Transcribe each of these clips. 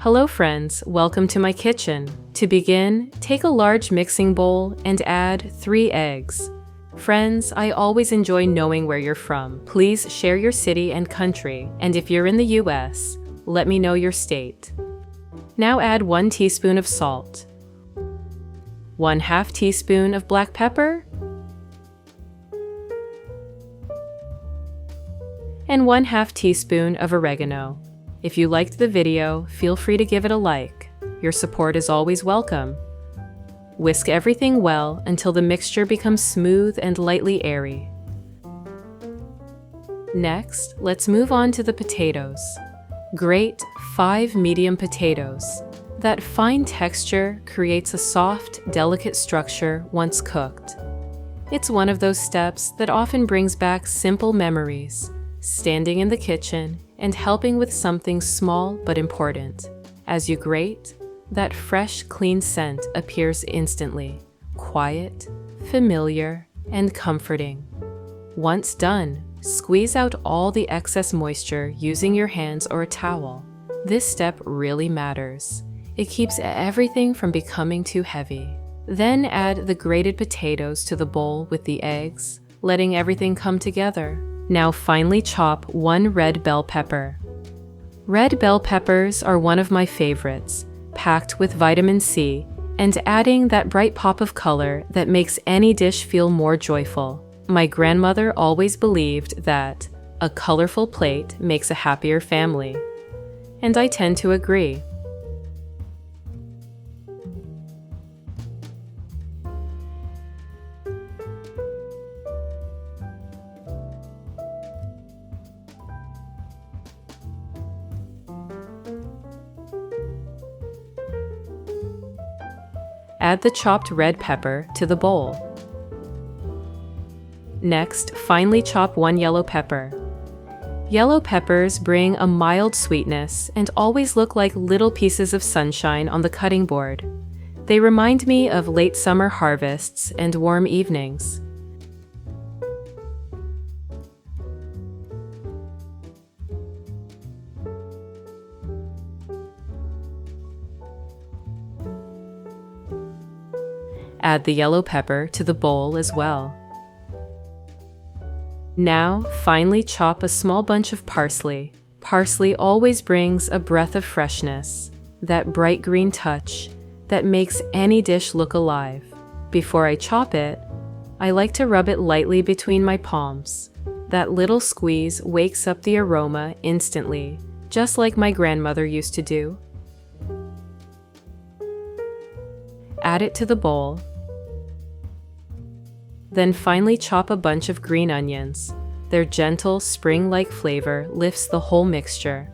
Hello friends, welcome to my kitchen. To begin, take a large mixing bowl and add 3 eggs. Friends, I always enjoy knowing where you're from. Please share your city and country, and if you're in the US, let me know your state. Now add 1 teaspoon of salt, 1/2 teaspoon of black pepper, and 1/2 teaspoon of oregano. If you liked the video, feel free to give it a like. Your support is always welcome. Whisk everything well until the mixture becomes smooth and lightly airy. Next, let's move on to the potatoes. Grate 5 medium potatoes. That fine texture creates a soft, delicate structure once cooked. It's one of those steps that often brings back simple memories, standing in the kitchen and helping with something small but important. As you grate, that fresh, clean scent appears instantly, quiet, familiar, and comforting. Once done, squeeze out all the excess moisture using your hands or a towel. This step really matters. It keeps everything from becoming too heavy. Then add the grated potatoes to the bowl with the eggs, letting everything come together. Now finely chop 1 red bell pepper. Red bell peppers are one of my favorites, packed with vitamin C and adding that bright pop of color that makes any dish feel more joyful. My grandmother always believed that a colorful plate makes a happier family, and I tend to agree. Add the chopped red pepper to the bowl. Next, finely chop 1 yellow pepper. Yellow peppers bring a mild sweetness and always look like little pieces of sunshine on the cutting board. They remind me of late summer harvests and warm evenings. Add the yellow pepper to the bowl as well. Now, finely chop a small bunch of parsley. Parsley always brings a breath of freshness, that bright green touch that makes any dish look alive. Before I chop it, I like to rub it lightly between my palms. That little squeeze wakes up the aroma instantly, just like my grandmother used to do. Add it to the bowl. Then finely chop a bunch of green onions. Their gentle, spring-like flavor lifts the whole mixture.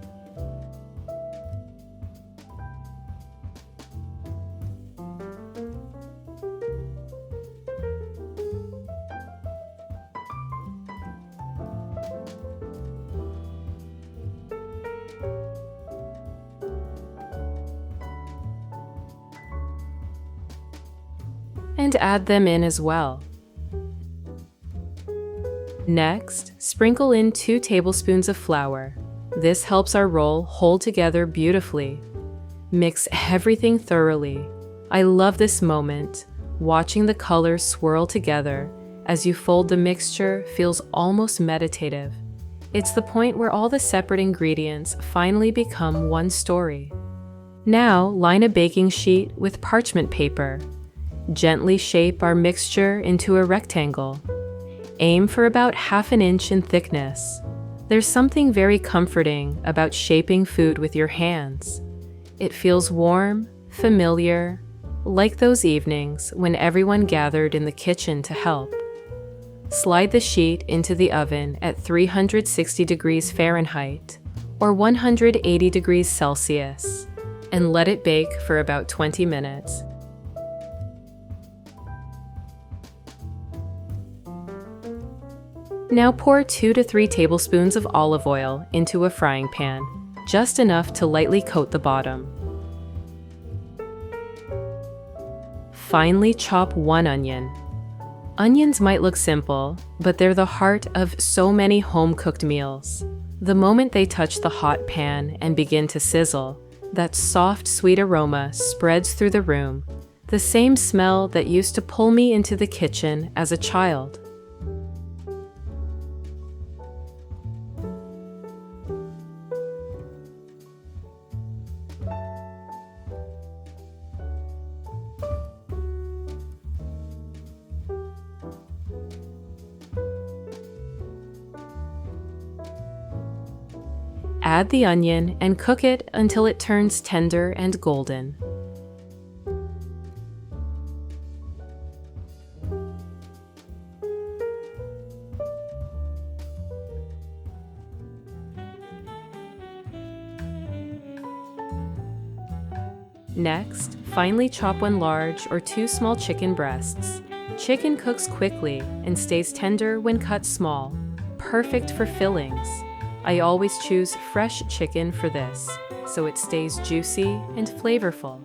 And add them in as well. Next, sprinkle in 2 tablespoons of flour. This helps our roll hold together beautifully. Mix everything thoroughly. I love this moment. Watching the colors swirl together as you fold the mixture feels almost meditative. It's the point where all the separate ingredients finally become one story. Now, line a baking sheet with parchment paper. Gently shape our mixture into a rectangle. Aim for about 1/2 inch in thickness. There's something very comforting about shaping food with your hands. It feels warm, familiar, like those evenings when everyone gathered in the kitchen to help. Slide the sheet into the oven at 360 degrees Fahrenheit or 180 degrees Celsius and let it bake for about 20 minutes. Now pour 2 to 3 tablespoons of olive oil into a frying pan, just enough to lightly coat the bottom. Finely chop 1 onion. Onions might look simple, but they're the heart of so many home-cooked meals. The moment they touch the hot pan and begin to sizzle, That soft, sweet aroma spreads through the room, the same smell that used to pull me into the kitchen as a child. Add the onion and cook it until it turns tender and golden. Next, finely chop 1 large or 2 small chicken breasts. Chicken cooks quickly and stays tender when cut small, perfect for fillings. I always choose fresh chicken for this, so it stays juicy and flavorful.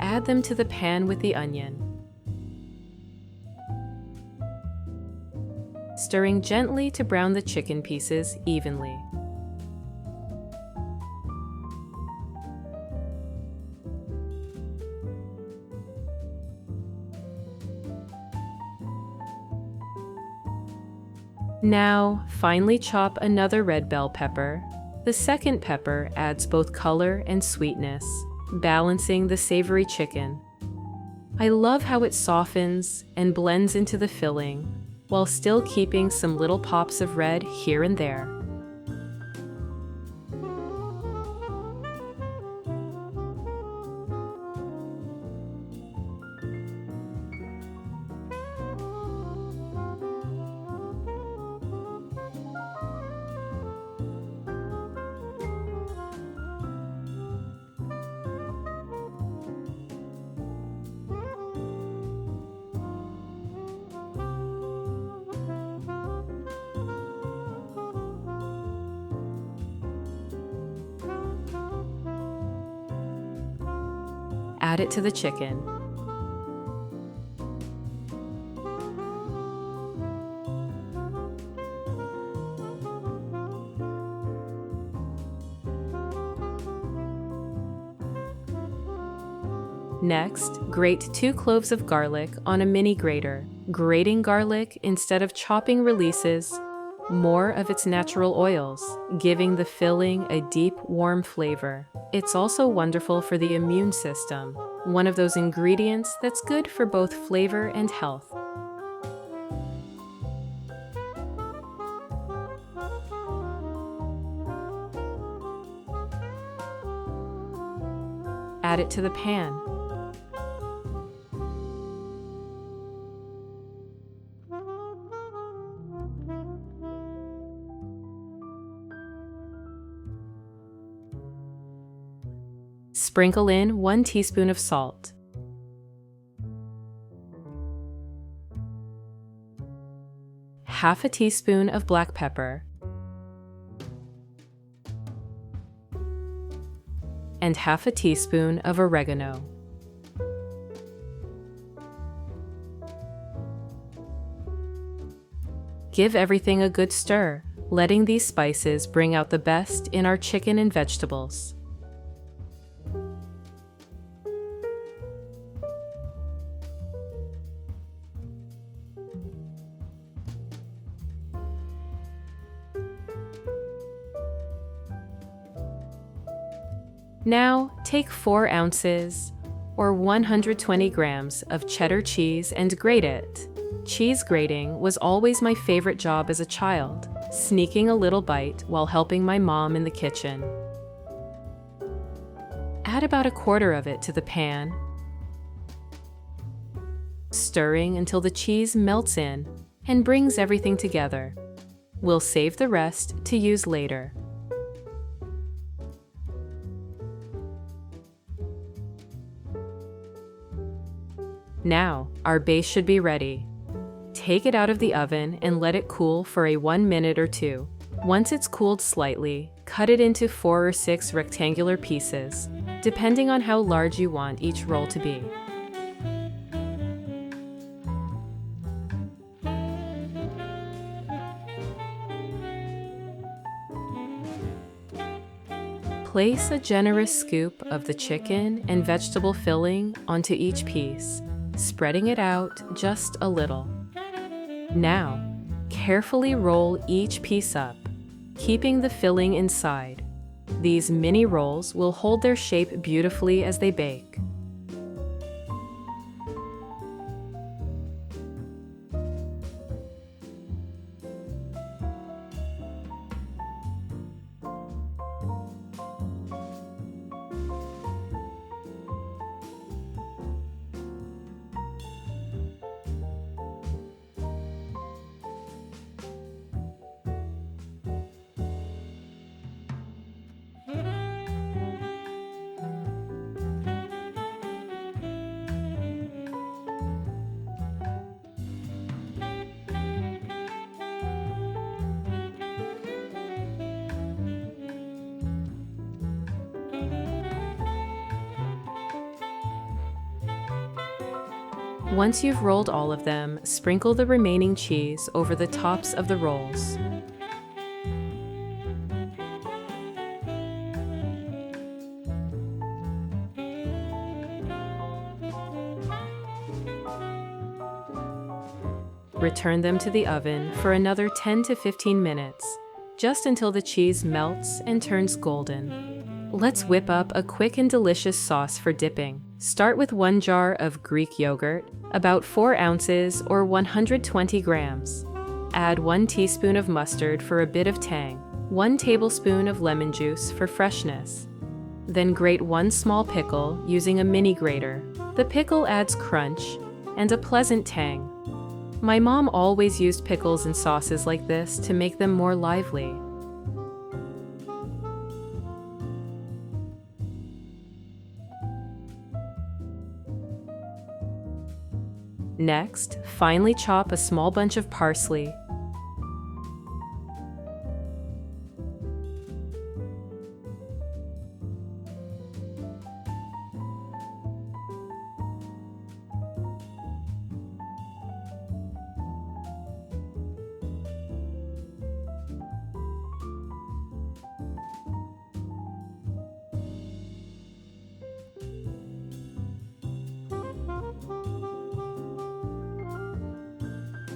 Add them to the pan with the onion, stirring gently to brown the chicken pieces evenly. Now, finely chop another red bell pepper. The second pepper adds both color and sweetness, balancing the savory chicken. I love how it softens and blends into the filling, while still keeping some little pops of red here and there. Add it to the chicken. Next, grate 2 cloves of garlic on a mini grater. Grating garlic instead of chopping releases more of its natural oils, giving the filling a deep, warm flavor. It's also wonderful for the immune system, one of those ingredients that's good for both flavor and health. Add it to the pan. Sprinkle in 1 teaspoon of salt. Half a teaspoon of black pepper. And half a teaspoon of oregano. Give everything a good stir, letting these spices bring out the best in our chicken and vegetables. Now, take 4 ounces or 120 grams of cheddar cheese and grate it. Cheese grating was always my favorite job as a child, sneaking a little bite while helping my mom in the kitchen. Add about a quarter of it to the pan, stirring until the cheese melts in and brings everything together. We'll save the rest to use later. Now, our base should be ready. Take it out of the oven and let it cool for a 1 minute or 2. Once it's cooled slightly, cut it into 4 or 6 rectangular pieces, depending on how large you want each roll to be. Place a generous scoop of the chicken and vegetable filling onto each piece, spreading it out just a little. Now, carefully roll each piece up, keeping the filling inside. These mini rolls will hold their shape beautifully as they bake. Once you've rolled all of them, sprinkle the remaining cheese over the tops of the rolls. Return them to the oven for another 10 to 15 minutes, just until the cheese melts and turns golden. Let's whip up a quick and delicious sauce for dipping. Start with 1 jar of Greek yogurt, about 4 ounces or 120 grams. Add 1 teaspoon of mustard for a bit of tang, 1 tablespoon of lemon juice for freshness. Then grate 1 small pickle using a mini grater. The pickle adds crunch and a pleasant tang. My mom always used pickles in sauces like this to make them more lively. Next, finely chop a small bunch of parsley.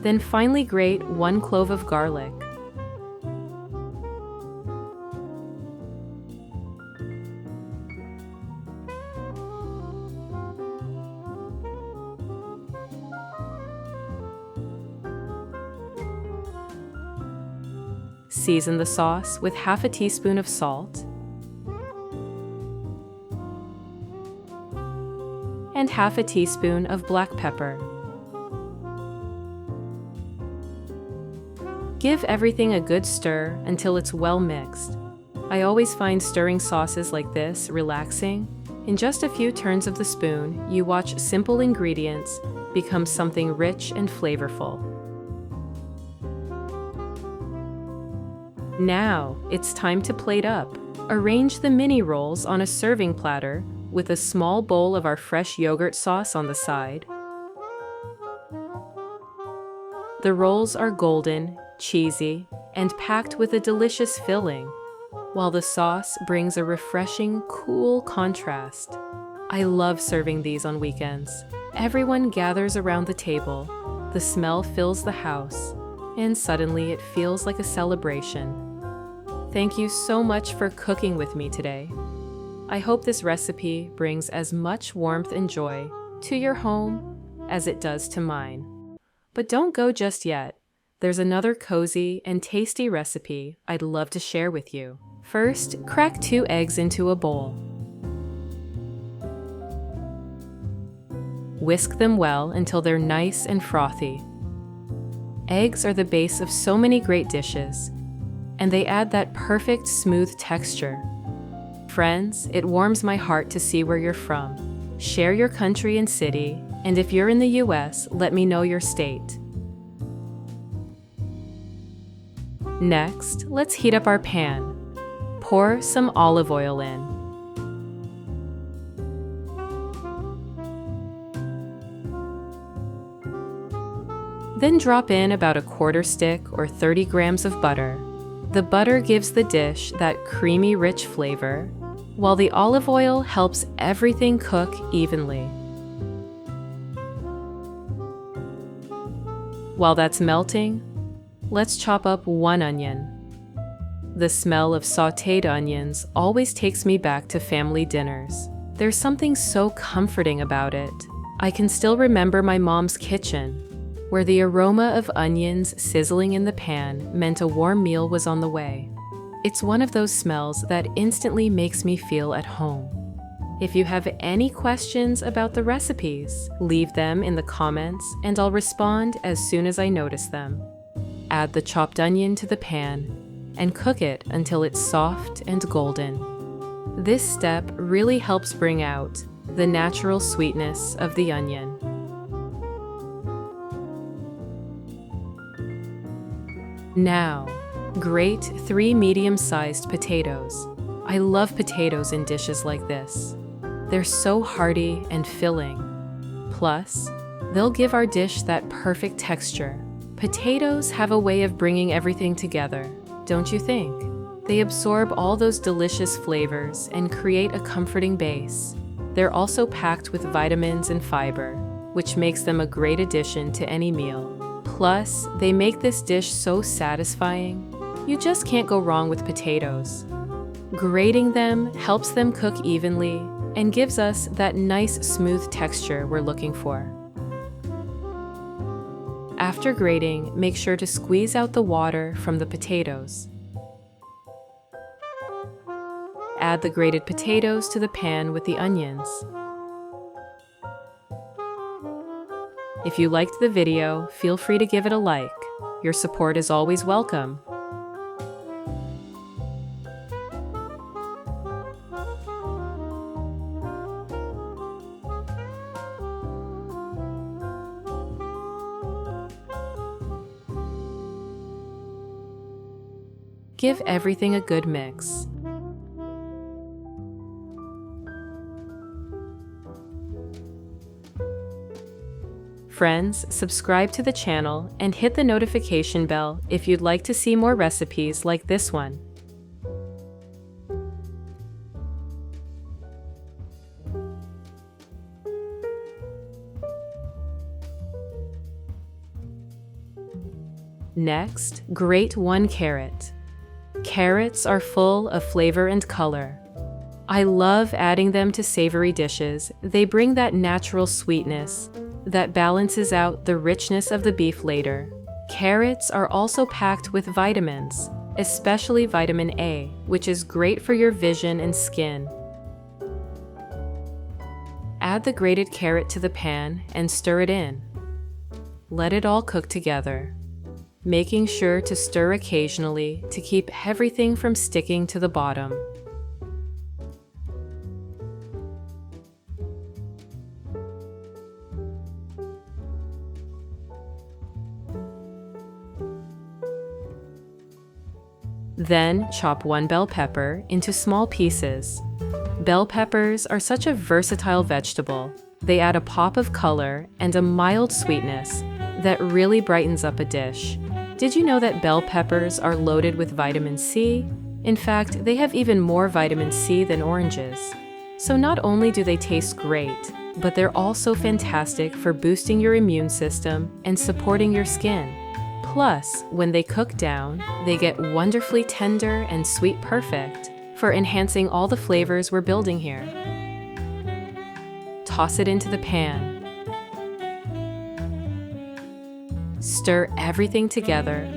Then finely grate 1 clove of garlic. Season the sauce with half a teaspoon of salt and half a teaspoon of black pepper. Give everything a good stir until it's well mixed. I always find stirring sauces like this relaxing. In just a few turns of the spoon, you watch simple ingredients become something rich and flavorful. Now, it's time to plate up. Arrange the mini rolls on a serving platter with a small bowl of our fresh yogurt sauce on the side. The rolls are golden, cheesy, and packed with a delicious filling, while the sauce brings a refreshing, cool contrast. I love serving these on weekends. Everyone gathers around the table, the smell fills the house, and suddenly it feels like a celebration. Thank you so much for cooking with me today. I hope this recipe brings as much warmth and joy to your home as it does to mine. But don't go just yet. There's another cozy and tasty recipe I'd love to share with you. First, crack 2 eggs into a bowl. Whisk them well until they're nice and frothy. Eggs are the base of so many great dishes, and they add that perfect smooth texture. Friends, it warms my heart to see where you're from. Share your country and city, and if you're in the US, let me know your state. Next, let's heat up our pan. Pour some olive oil in. Then drop in about 1/4 stick or 30 grams of butter. The butter gives the dish that creamy, rich flavor, while the olive oil helps everything cook evenly. While that's melting, let's chop up 1 onion. The smell of sautéed onions always takes me back to family dinners. There's something so comforting about it. I can still remember my mom's kitchen, where the aroma of onions sizzling in the pan meant a warm meal was on the way. It's one of those smells that instantly makes me feel at home. If you have any questions about the recipes, leave them in the comments and I'll respond as soon as I notice them. Add the chopped onion to the pan and cook it until it's soft and golden. This step really helps bring out the natural sweetness of the onion. Now, grate 3 medium-sized potatoes. I love potatoes in dishes like this. They're so hearty and filling. Plus, they'll give our dish that perfect texture. Potatoes have a way of bringing everything together, don't you think? They absorb all those delicious flavors and create a comforting base. They're also packed with vitamins and fiber, which makes them a great addition to any meal. Plus, they make this dish so satisfying. You just can't go wrong with potatoes. Grating them helps them cook evenly and gives us that nice smooth texture we're looking for. After grating, make sure to squeeze out the water from the potatoes. Add the grated potatoes to the pan with the onions. If you liked the video, feel free to give it a like. Your support is always welcome. Give everything a good mix. Friends, subscribe to the channel and hit the notification bell if you'd like to see more recipes like this one. Next, grate 1 carrot. Carrots are full of flavor and color. I love adding them to savory dishes. They bring that natural sweetness that balances out the richness of the beef later. Carrots are also packed with vitamins, especially vitamin A, which is great for your vision and skin. Add the grated carrot to the pan and stir it in. Let it all cook together, making sure to stir occasionally to keep everything from sticking to the bottom. Then chop 1 bell pepper into small pieces. Bell peppers are such a versatile vegetable. They add a pop of color and a mild sweetness that really brightens up a dish. Did you know that bell peppers are loaded with vitamin C? In fact, they have even more vitamin C than oranges. So not only do they taste great, but they're also fantastic for boosting your immune system and supporting your skin. Plus, when they cook down, they get wonderfly tender and sweet perfect for enhancing all the flavors we're building here. Toss it into the pan. Stir everything together.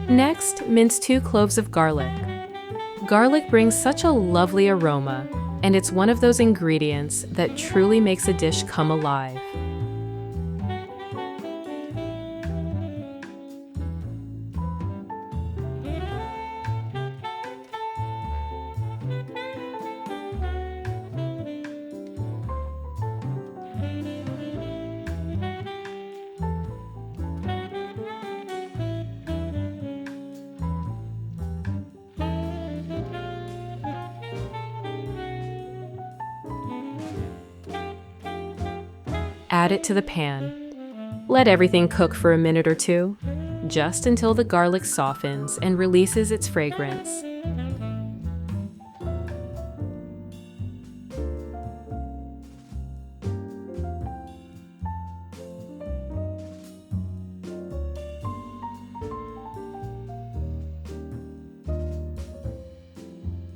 Next, mince 2 cloves of garlic. Garlic brings such a lovely aroma, and it's one of those ingredients that truly makes a dish come alive. Add it to the pan. Let everything cook for a minute or two, just until the garlic softens and releases its fragrance.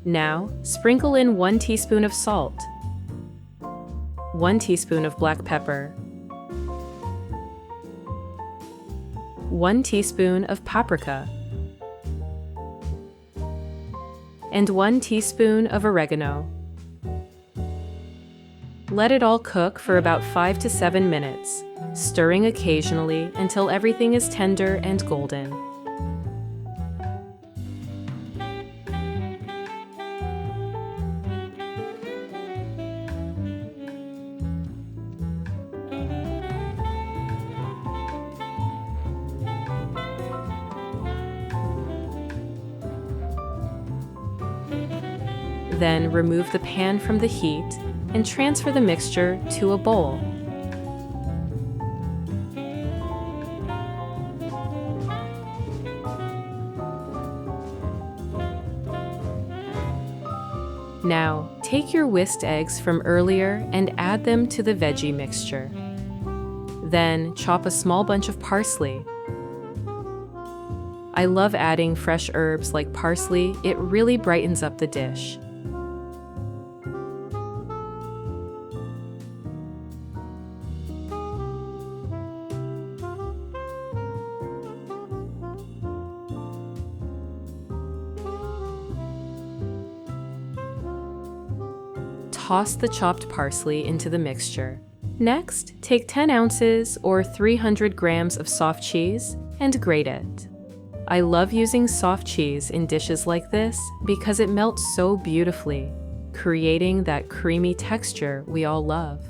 Now, sprinkle in 1 teaspoon of salt, 1 teaspoon of black pepper, 1 teaspoon of paprika, and 1 teaspoon of oregano. Let it all cook for about 5 to 7 minutes, stirring occasionally until everything is tender and golden. Then remove the pan from the heat and transfer the mixture to a bowl. Now, take your whisked eggs from earlier and add them to the veggie mixture. Then, chop a small bunch of parsley. I love adding fresh herbs like parsley. It really brightens up the dish. Toss the chopped parsley into the mixture. Next, take 10 ounces or 300 grams of soft cheese and grate it. I love using soft cheese in dishes like this because it melts so beautifully, creating that creamy texture we all love.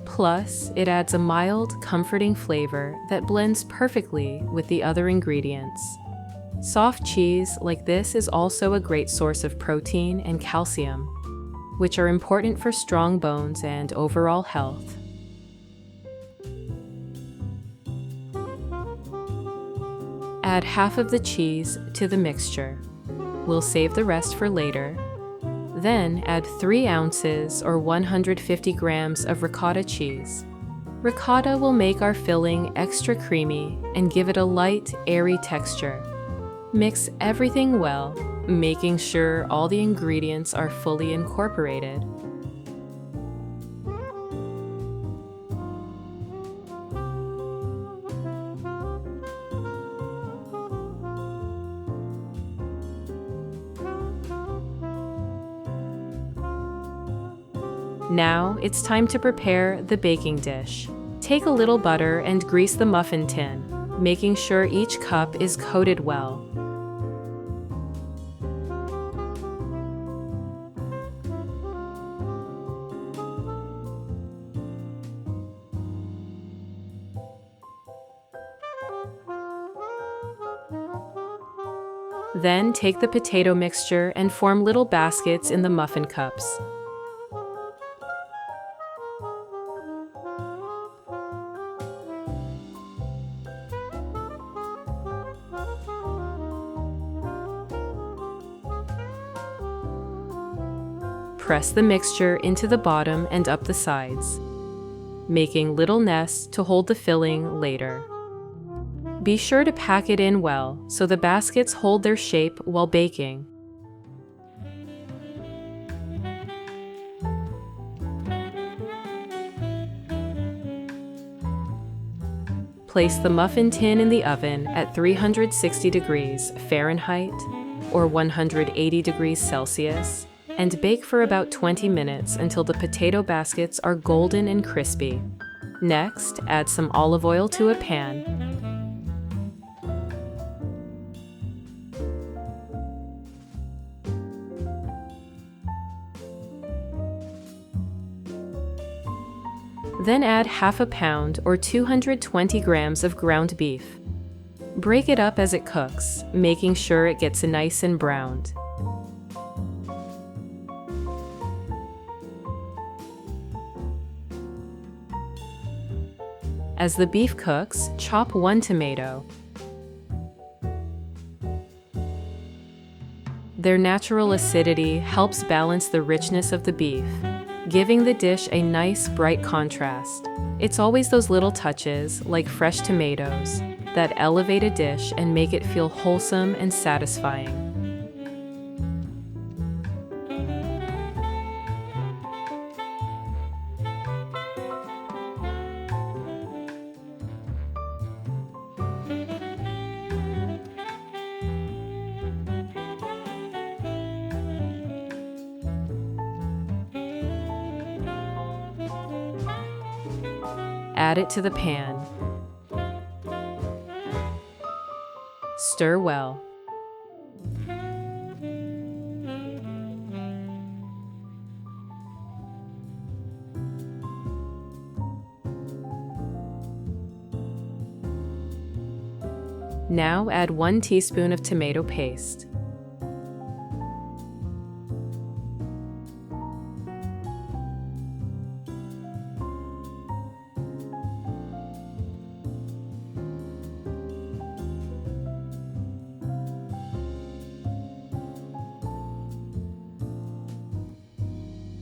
Plus, it adds a mild, comforting flavor that blends perfectly with the other ingredients. Soft cheese like this is also a great source of protein and calcium, which are important for strong bones and overall health. Add half of the cheese to the mixture. We'll save the rest for later. Then add 3 ounces or 150 grams of ricotta cheese. Ricotta will make our filling extra creamy and give it a light, airy texture. Mix everything well, making sure all the ingredients are fully incorporated. Now it's time to prepare the baking dish. Take a little butter and grease the muffin tin, making sure each cup is coated well. Then take the potato mixture and form little baskets in the muffin cups. Press the mixture into the bottom and up the sides, making little nests to hold the filling later. Be sure to pack it in well so the baskets hold their shape while baking. Place the muffin tin in the oven at 360 degrees Fahrenheit or 180 degrees Celsius and bake for about 20 minutes until the potato baskets are golden and crispy. Next, add some olive oil to a pan. Then add half a pound or 220 grams of ground beef. Break it up as it cooks, making sure it gets nice and browned. As the beef cooks, chop 1 tomato. Their natural acidity helps balance the richness of the beef, giving the dish a nice, bright contrast. It's always those little touches, like fresh tomatoes, that elevate a dish and make it feel wholesome and satisfying. Add it to the pan. Stir well. Now add 1 teaspoon of tomato paste.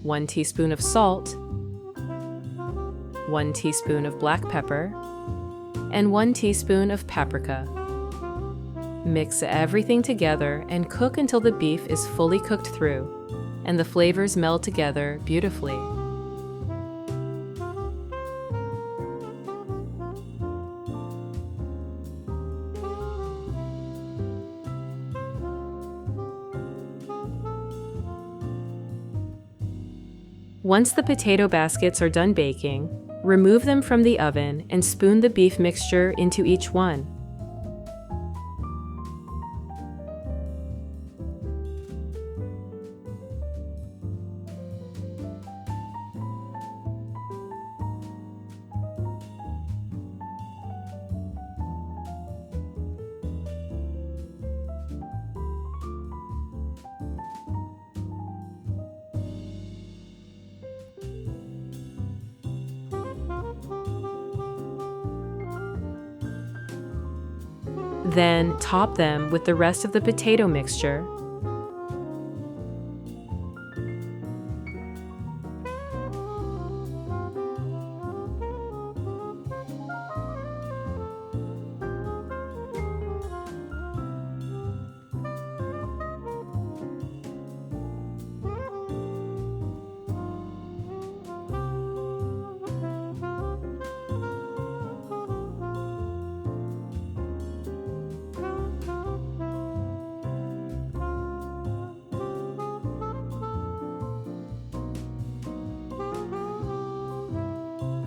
One teaspoon of salt, 1 teaspoon of black pepper, and 1 teaspoon of paprika. Mix everything together and cook until the beef is fully cooked through and the flavors meld together beautifully. Once the potato baskets are done baking, remove them from the oven and spoon the beef mixture into each one. Then top them with the rest of the potato mixture.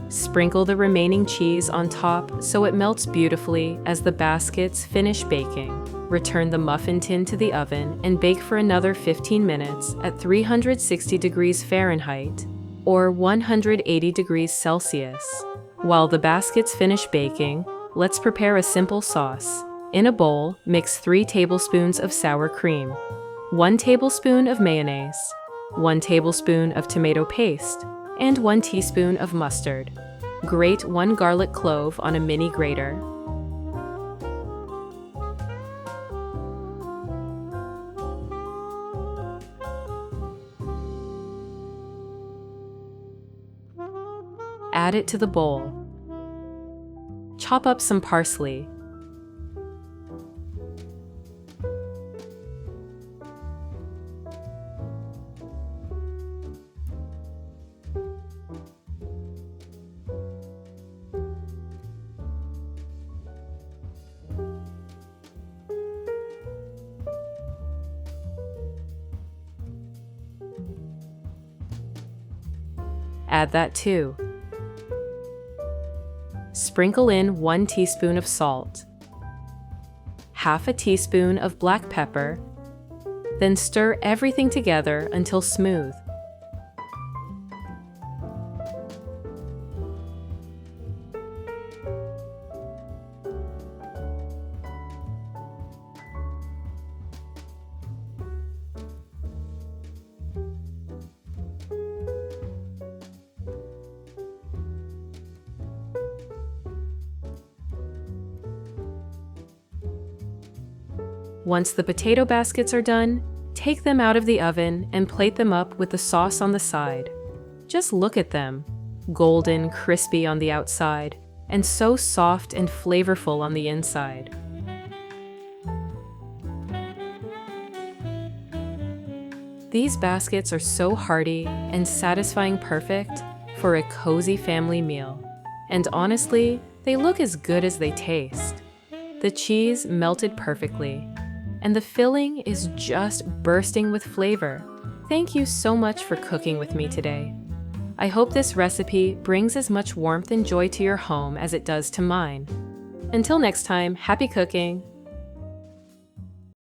Sprinkle the remaining cheese on top so it melts beautifully as the baskets finish baking. Return the muffin tin to the oven and bake for another 15 minutes at 360 degrees Fahrenheit or 180 degrees Celsius. While the baskets finish baking, let's prepare a simple sauce. In a bowl, mix 3 tablespoons of sour cream, 1 tablespoon of mayonnaise, 1 tablespoon of tomato paste, and 1 teaspoon of mustard. Grate 1 garlic clove on a mini grater. Add it to the bowl. Chop up some parsley. Add that too. Sprinkle in 1 teaspoon of salt, half a teaspoon of black pepper, then stir everything together until smooth. Once the potato baskets are done, take them out of the oven and plate them up with the sauce on the side. Just look at them, golden, crispy on the outside, and so soft and flavorful on the inside. These baskets are so hearty and satisfying, perfect for a cozy family meal. And honestly, they look as good as they taste. The cheese melted perfectly, and the filling is just bursting with flavor. Thank you so much for cooking with me today. I hope this recipe brings as much warmth and joy to your home as it does to mine. Until next time, happy cooking!